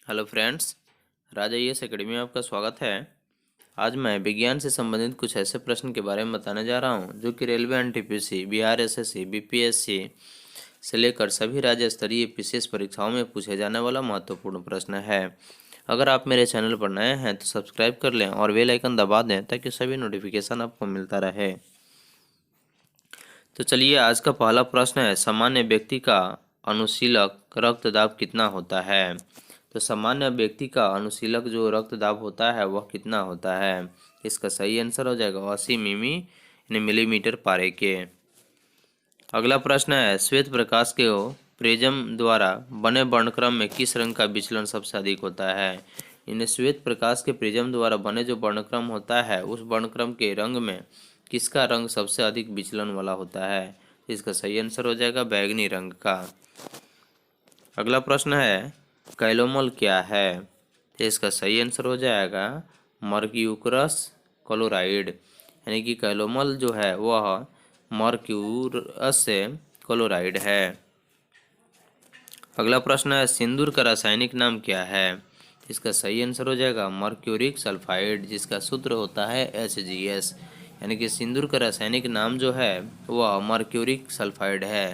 Hello friends, राजा yes academy में आपका स्वागत है। आज मैं विज्ञान से संबंधित कुछ ऐसे प्रश्न के बारे में बताने जा रहा हूं जो कि railway NTPC, Bihar SSC, BPSC से लेकर सभी राज्य स्तरीय विशेष परीक्षाओं में पूछे जाने वाला महत्वपूर्ण प्रश्न है। अगर आप मेरे चैनल पर नए हैं तो सब्सक्राइब कर लें और बेल आइकन दबा दें ताकि सभी नोटिफिकेशन आपको मिलता रहे। तो चलिए, आज का पहला प्रश्न है, सामान्य व्यक्ति का अनुशीलक रक्तदाब कितना होता है। तो सामान्य व्यक्ति का अनुशीलक जो रक्तदाब होता है वह कितना होता है। इसका सही आंसर हो जाएगा 80 मिमी यानी मिलीमीटर पारे के। अगला प्रश्न है, श्वेत प्रकाश के प्रिज्म द्वारा बने वर्णक्रम में किस रंग का विचलन सबसे अधिक होता है। इन श्वेत प्रकाश के प्रिज्म द्वारा बने जो वर्णक्रम होता है उस वर्णक्रम के रंग में किसका रंग सबसे अधिक विचलन वाला होता है। इसका सही आंसर हो जाएगा बैगनी रंग का। अगला प्रश्न है, कैलोमल क्या है। इसका सही आंसर हो जाएगा मर्क्यूरस क्लोराइड, यानी कि कैलोमल जो है वह मर्क्यूरस से क्लोराइड है। अगला प्रश्न है, सिंदूर का रासायनिक नाम क्या है। इसका सही आंसर हो जाएगा मर्क्यूरिक सल्फाइड, जिसका सूत्र होता है HGS, यानी कि सिंदूर का रासायनिक नाम जो है वह मर्क्यूरिक सल्फाइड है।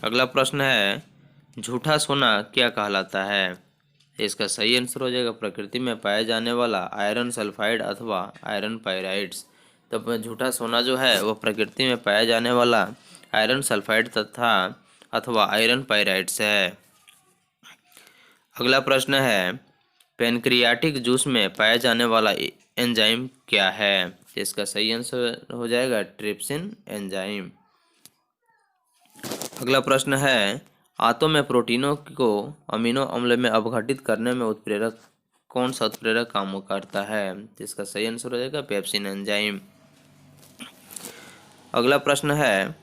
अगला प्रश्न है, झूठा सोना क्या कहलाता है। इसका सही आंसर हो जाएगा प्रकृति में पाए जाने वाला आयरन सल्फाइड अथवा आयरन पाइराइड्स। तो झूठा सोना जो है वह प्रकृति में पाया जाने वाला आयरन सल्फाइड तथा अथवा आयरन पाइराइड्स है। अगला प्रश्न है, पेनक्रियाटिक जूस में पाया जाने वाला एंजाइम क्या है। इसका सही आंसर हो जाएगा ट्रिप्सिन एंजाइम। अगला प्रश्न है, आंतों में प्रोटीनों को अमीनो अम्ल में अपघटित करने में उत्प्रेरक कौन सा उत्प्रेरक काम करता है। इसका सही आंसर हो जाएगा पेप्सिन एंजाइम। अगला प्रश्न है,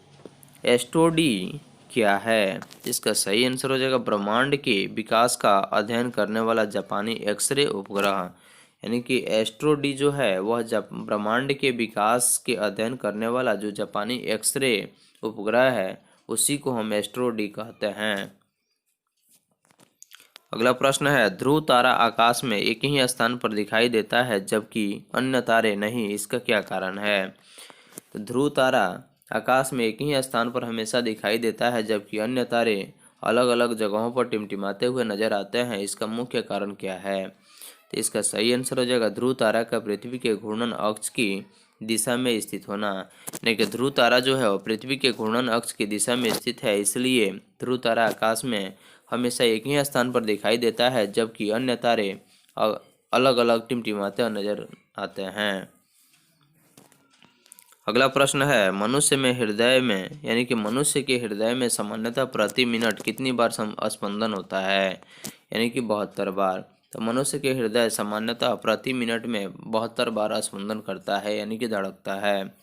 एस्ट्रोडी क्या है। इसका सही आंसर हो जाएगा ब्रह्मांड के विकास का अध्ययन करने वाला जापानी एक्सरे उपग्रह, यानी कि एस्ट्रोडी जो है वह ब्रह्मांड के विकास के अध्ययन करने वाला जो जापानी एक्सरे उपग्रह है उसी को हम एस्ट्रोडी कहते हैं। अगला प्रश्न है, ध्रुव तारा आकाश में एक ही स्थान पर दिखाई देता है जबकि अन्य तारे नहीं, इसका क्या कारण है। तो ध्रुव तारा आकाश में एक ही स्थान पर हमेशा दिखाई देता है जबकि अन्य तारे अलग अलग जगहों पर टिमटिमाते हुए नजर आते हैं, इसका मुख्य कारण क्या है। तो इसका सही आंसर हो जाएगा ध्रुव तारा का पृथ्वी के घूर्णन अक्ष की दिशा में स्थित होना, यानी कि ध्रुव तारा जो है वो पृथ्वी के घूर्णन अक्ष की दिशा में स्थित है, इसलिए ध्रुव तारा आकाश में हमेशा एक ही स्थान पर दिखाई देता है जबकि अन्य तारे अलग अलग टिमटिमाते नजर आते हैं। अगला प्रश्न है, मनुष्य में हृदय में यानी कि मनुष्य के हृदय में सामान्यतः प्रति मिनट कितनी बार स्पंदन होता है, यानी कि 72 बार। तो मनुष्य के हृदय सामान्यतः प्रति मिनट में 72 बार स्पंदन करता है, यानी कि धड़कता है।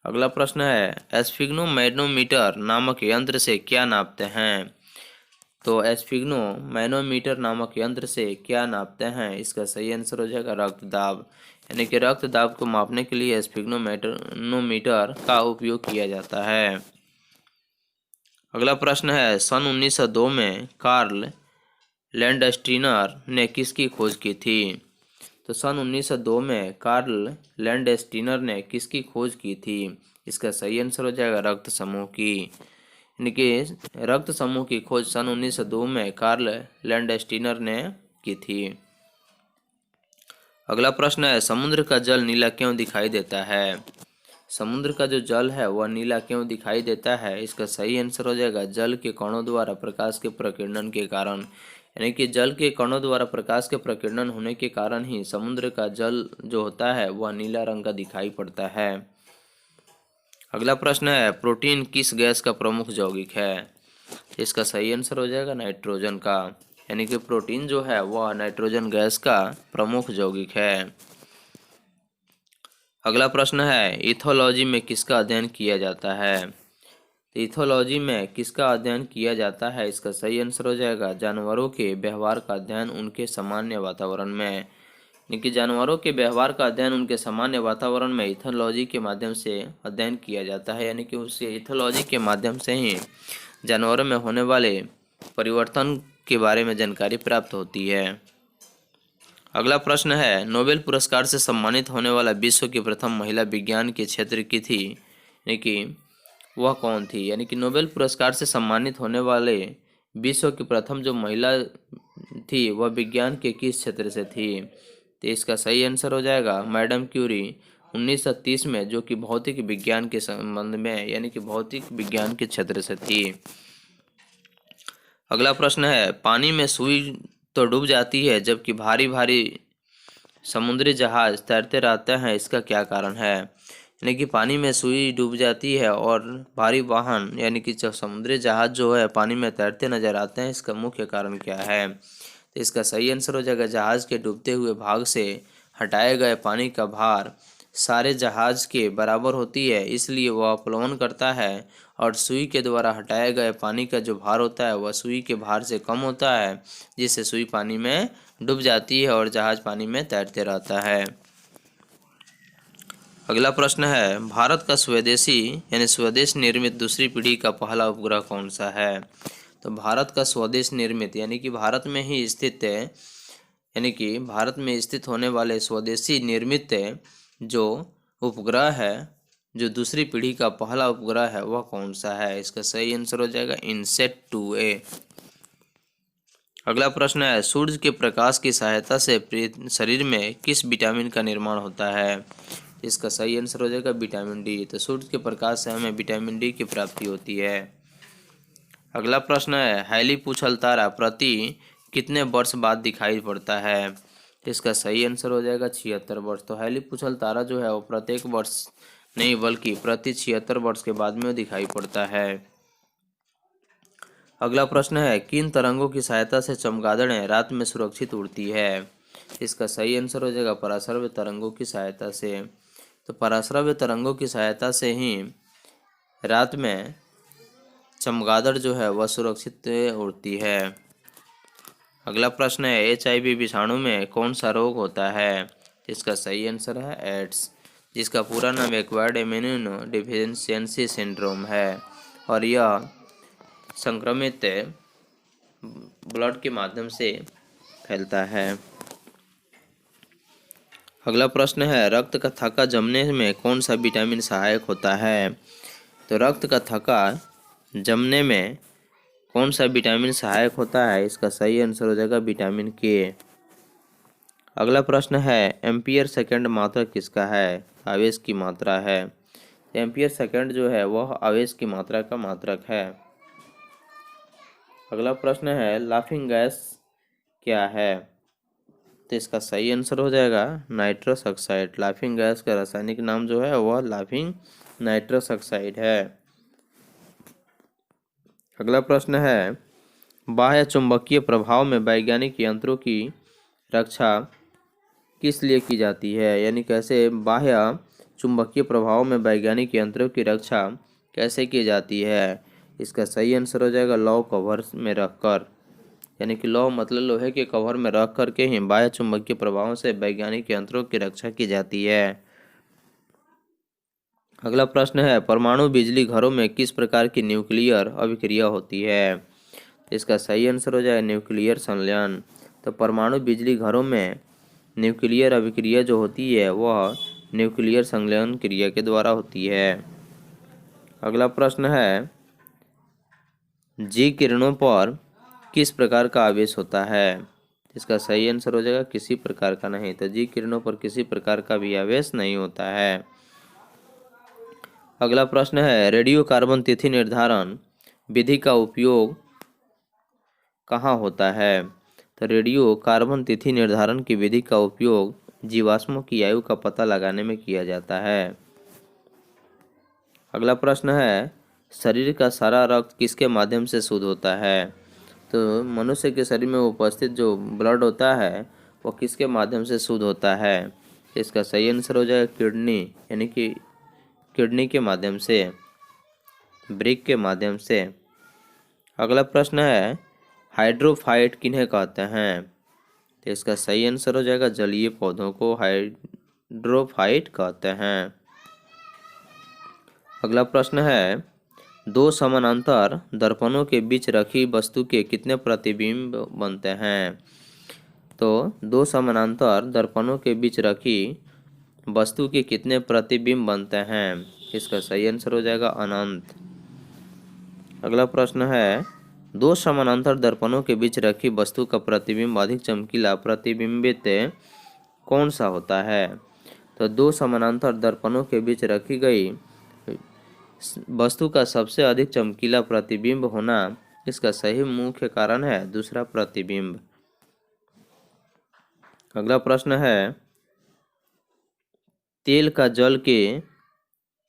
अगला प्रश्न है, स्फिग्नोमैनोमीटर नामक यंत्र से क्या नापते हैं। तो स्फिग्नोमैनोमीटर नामक यंत्र से क्या नापते हैं। इसका सही आंसर हो जाएगा रक्तदाब, यानी कि रक्तदाब को मापने के लिए स्फिग्नोमैनोमीटर का उपयोग किया जाता है। अगला प्रश्न है, सन 1902 में कार्ल लैंडस्टीनर ने किसकी खोज की थी। तो सन 1902 में कार्ल लैंडस्टीनर ने किसकी खोज की थी। इसका सही आंसर हो जाएगा रक्त समूह की, यानी कि रक्त समूह की खोज सन 1902 में कार्ल लैंडस्टीनर ने की थी। अगला प्रश्न है, समुद्र का जल नीला क्यों दिखाई देता है। समुद्र का जो जल है वह नीला क्यों दिखाई देता है। इसका सही आंसर हो जाएगा जल के कणों द्वारा प्रकाश के प्रकीर्णन के कारण, यानी कि जल के कणों द्वारा प्रकाश के प्रकीर्णन होने के कारण ही समुद्र का जल जो होता है वह नीला रंग का दिखाई पड़ता है। अगला प्रश्न है, प्रोटीन किस गैस का प्रमुख यौगिक है। इसका सही आंसर हो जाएगा नाइट्रोजन का, यानी कि प्रोटीन जो है वह नाइट्रोजन गैस का प्रमुख यौगिक है। अगला प्रश्न है, इथोलॉजी में किसका अध्ययन किया जाता है। इथोलॉजी में किसका अध्ययन किया जाता है। इसका सही आंसर हो जाएगा जानवरों के व्यवहार का अध्ययन उनके सामान्य वातावरण में, यानी कि जानवरों के व्यवहार का अध्ययन उनके सामान्य वातावरण में इथोलॉजी के माध्यम से अध्ययन किया जाता है, यानी कि उससे इथोलॉजी के माध्यम से ही जानवरों में होने वाले परिवर्तन के बारे में जानकारी प्राप्त होती है। अगला प्रश्न है, नोबेल पुरस्कार से सम्मानित होने वाला विश्व की प्रथम महिला विज्ञान के क्षेत्र की थी, यानी कि वह कौन थी। यानी कि नोबेल पुरस्कार से सम्मानित होने वाले विश्व की प्रथम जो महिला थी वह विज्ञान के किस क्षेत्र से थी। तो इसका सही आंसर हो जाएगा मैडम क्यूरी 1930 में, जो कि भौतिक विज्ञान के संबंध में यानी कि भौतिक विज्ञान के क्षेत्र से थी। अगला प्रश्न है, पानी में सुई तो डूब जाती है जबकि भारी भारी समुद्री जहाज तैरते रहते हैं, इसका क्या कारण है। यानी कि पानी में सुई डूब जाती है और भारी वाहन यानी कि जो समुद्री जहाज जो है पानी में तैरते नजर आते हैं, इसका मुख्य कारण क्या है। तो इसका सही आंसर हो जाएगा, जहाज के डूबते हुए भाग से हटाए गए पानी का भार सारे जहाज के बराबर होती है, इसलिए वह प्लवन करता है और सुई के द्वारा हटाए गए पानी का जो भार होता है वह सुई के भार से कम होता है, जिससे सुई पानी में डूब जाती है और जहाज पानी में तैरते रहता है। अगला प्रश्न है, भारत का स्वदेशी यानी स्वदेश निर्मित दूसरी पीढ़ी का पहला उपग्रह कौन सा है। तो भारत का स्वदेश निर्मित यानी कि भारत में ही स्थित है, यानी कि भारत में स्थित होने वाले स्वदेशी निर्मित जो उपग्रह है, जो दूसरी पीढ़ी का पहला उपग्रह है वह कौन सा है। इसका सही आंसर हो जाएगा इनसेट 2A। अगला प्रश्न है, सूरज के प्रकाश की सहायता से शरीर में किस विटामिन का निर्माण होता है। इसका सही आंसर हो जाएगा विटामिन डी। तो सूरज के प्रकाश से हमें विटामिन डी की प्राप्ति होती है। अगला प्रश्न है, हैली पूछल तारा प्रति कितने वर्ष बाद दिखाई पड़ता है। इसका सही आंसर हो जाएगा 76 वर्ष। तो हैली पूछल तारा जो है वो प्रत्येक वर्ष नहीं बल्कि प्रति 76 वर्ष के बाद में दिखाई पड़ता है। अगला प्रश्न है, किन तरंगों की सहायता से चमगादड़ें रात में सुरक्षित उड़ती है। इसका सही आंसर हो जाएगा पराश्रव्य तरंगों की सहायता से। तो पराश्रव्य तरंगों की सहायता से ही रात में चमगादड़ जो है वह सुरक्षित उड़ती है। अगला प्रश्न है, HIV विषाणु में कौन सा रोग होता है। इसका सही आंसर है एड्स, जिसका पूरा नाम एक्वायर्ड इम्यूनो डिफिशियंसी सिंड्रोम है और यह संक्रमित ब्लड के माध्यम से फैलता है। अगला प्रश्न है, रक्त का थक्का जमने में कौन सा विटामिन सहायक होता है। तो रक्त का थक्का जमने में कौन सा विटामिन सहायक होता है। इसका सही आंसर हो जाएगा विटामिन के। अगला प्रश्न है, एम्पियर सेकंड मात्रक किसका है। आवेश की मात्रा है। एम्पियर सेकंड जो है वह आवेश की मात्रा का मात्रक है। अगला प्रश्न है, लाफिंग गैस क्या है। तो इसका सही आंसर हो जाएगा नाइट्रस ऑक्साइड। लाफिंग गैस का रासायनिक नाम जो है वह लाफिंग नाइट्रस ऑक्साइड है। अगला प्रश्न है, बाह्य चुंबकीय प्रभाव में वैज्ञानिक यंत्रों की रक्षा किस लिए की जाती है। यानी कैसे बाह्य चुंबकीय प्रभाव में वैज्ञानिक यंत्रों की रक्षा कैसे की जाती है। इसका सही आंसर हो जाएगा लौ कवर में रखकर। यानी कि लौ मतलब लोहे के कवर में रख करके ही बाह्य चुंबकीय प्रभावों से वैज्ञानिक यंत्रों की रक्षा की जाती है। अगला प्रश्न है, परमाणु बिजली घरों में किस प्रकार की न्यूक्लियर अभिक्रिया होती है। इसका सही आंसर हो जाएगा न्यूक्लियर संलयन। तो परमाणु बिजली घरों में न्यूक्लियर अभिक्रिया जो होती है वह न्यूक्लियर संलयन क्रिया के द्वारा होती है। अगला प्रश्न है, जी किरणों पर किस प्रकार का आवेश होता है। इसका सही आंसर हो जाएगा किसी प्रकार का नहीं। तो जी किरणों पर किसी प्रकार का भी आवेश नहीं होता है। अगला प्रश्न है, रेडियो कार्बन तिथि निर्धारण विधि का उपयोग कहाँ होता है। तो रेडियो कार्बन तिथि निर्धारण की विधि का उपयोग जीवाश्मों की आयु का पता लगाने में किया जाता है। अगला प्रश्न है, शरीर का सारा रक्त किसके माध्यम से शुद्ध होता है। तो मनुष्य के शरीर में उपस्थित जो ब्लड होता है वह किसके माध्यम से शुद्ध होता है। इसका सही आंसर हो जाएगा किडनी, यानी कि किडनी के माध्यम से, ब्रिक के माध्यम से। अगला प्रश्न है, हाइड्रोफाइट किन्हें कहते हैं। तो इसका सही आंसर हो जाएगा जलीय पौधों को हाइड्रोफाइट कहते हैं। अगला प्रश्न है, दो समानांतर दर्पणों के बीच रखी वस्तु के कितने प्रतिबिंब बनते हैं? तो दो समानांतर दर्पणों के बीच रखी वस्तु के कितने प्रतिबिंब बनते हैं? इसका सही आंसर हो जाएगा अनंत। अगला प्रश्न है, दो समानांतर दर्पणों के बीच रखी वस्तु का प्रतिबिंब अधिक चमकीला प्रतिबिंबित कौन सा होता है? तो दो समानांतर दर्पणों के बीच रखी गई वस्तु का सबसे अधिक चमकीला प्रतिबिंब होना, इसका सही मुख्य कारण है दूसरा प्रतिबिंब। अगला प्रश्न है, तेल का जल के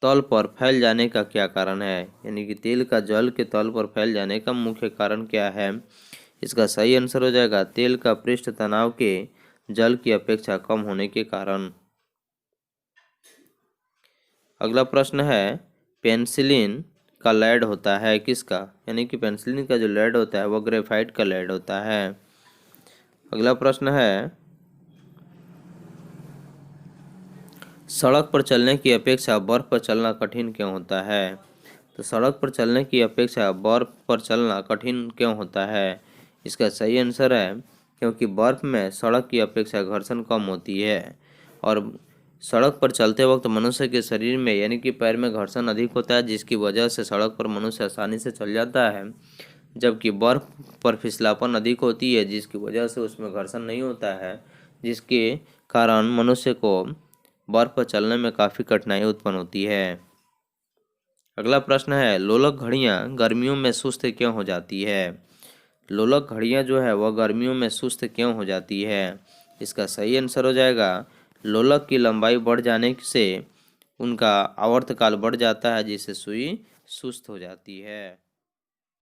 तल पर फैल जाने का क्या कारण है? यानी कि तेल का जल के तल पर फैल जाने का मुख्य कारण क्या है? इसका सही आंसर हो जाएगा तेल का पृष्ठ तनाव के जल की अपेक्षा कम होने के कारण। अगला प्रश्न है, पेनिसिलिन का लेड होता है किसका? यानी कि पेनिसिलिन का जो लेड होता है वो ग्रेफाइट का लेड होता है। अगला प्रश्न है, सड़क पर चलने की अपेक्षा बर्फ पर चलना कठिन क्यों होता है? तो सड़क पर चलने की अपेक्षा बर्फ पर चलना कठिन क्यों होता है? इसका सही आंसर है क्योंकि बर्फ में सड़क की अपेक्षा घर्षण कम होती है और सड़क पर चलते वक्त मनुष्य के शरीर में यानी कि पैर में घर्षण अधिक होता है, जिसकी वजह से सड़क पर मनुष्य आसानी से चल जाता है, जबकि बर्फ पर फिसलापन अधिक होती है जिसकी वजह से उसमें घर्षण नहीं होता है, जिसके कारण मनुष्य को बर्फ पर चलने में काफ़ी कठिनाई उत्पन्न होती है। अगला प्रश्न है, लोलक घड़ियां गर्मियों में सुस्त क्यों हो जाती है? लोलक घड़ियां जो है वह गर्मियों में सुस्त क्यों हो जाती है? इसका सही आंसर हो जाएगा लोलक की लंबाई बढ़ जाने से उनका आवर्तकाल बढ़ जाता है जिससे सुई सुस्त हो जाती है।